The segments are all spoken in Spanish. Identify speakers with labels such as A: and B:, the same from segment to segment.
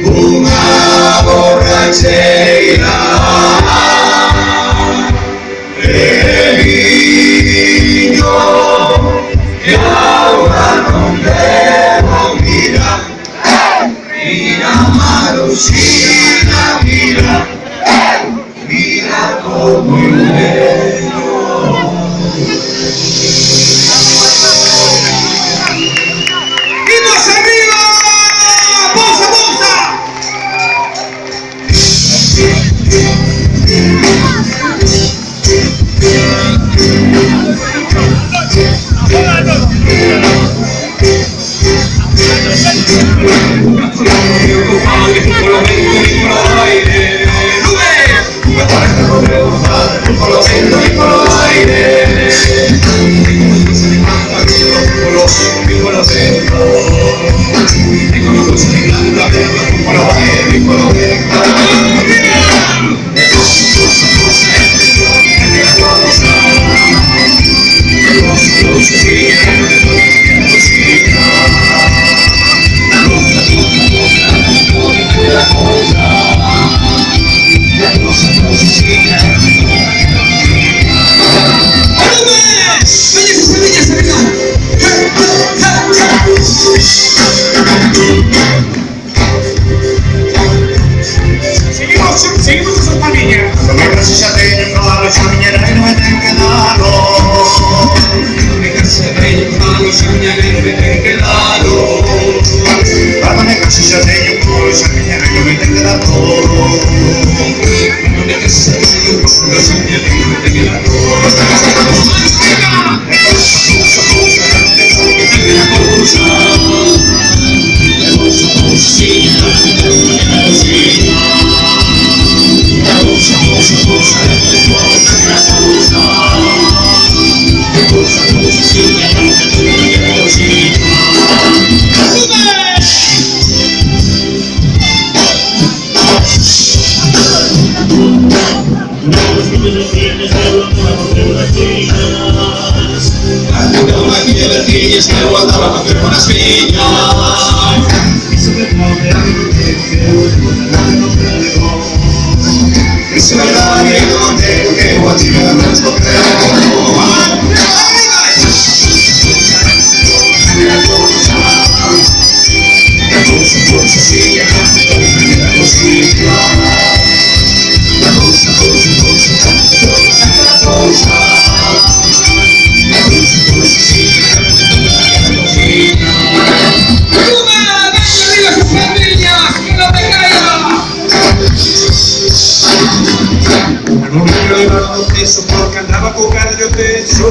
A: una borrachera, el niño que ahora no debo mirar, mira Marucina, mira como el bello.
B: Seguimos con su familia.
A: Gracias a Dios, no a los niñeros no me tengo que darlo. Gracias a Dios, no a los niñeros no me tengo que darlo. Gracias a Dios, no a los niñeros no me tengo que darlo. Gracias a Dios, no a los niñeros no me tengo que darlo. Es que aguantaba con unas piñas y sobre todo es verdad que no tengo que guachar las coquetas. Preso porque andaba con cara de teso.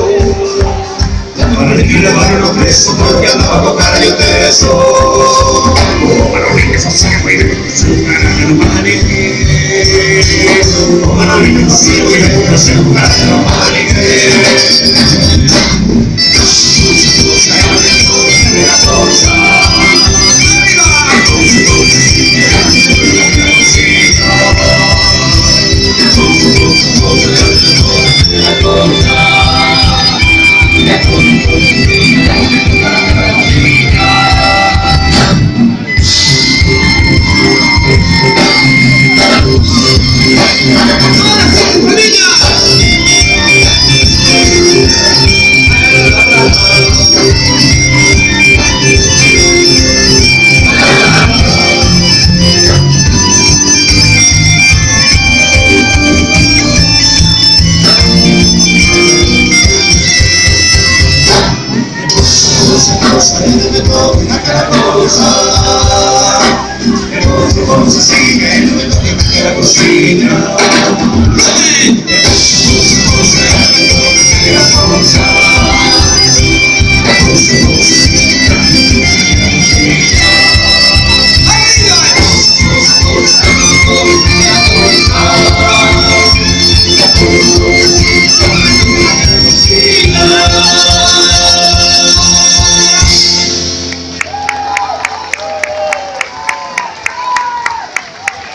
A: Para mí llevaron preso porque andaba con cara de teso. Para mí que se güey de su cara de humanidad. Para mí que se güey de su cara de humanidad. Cocina.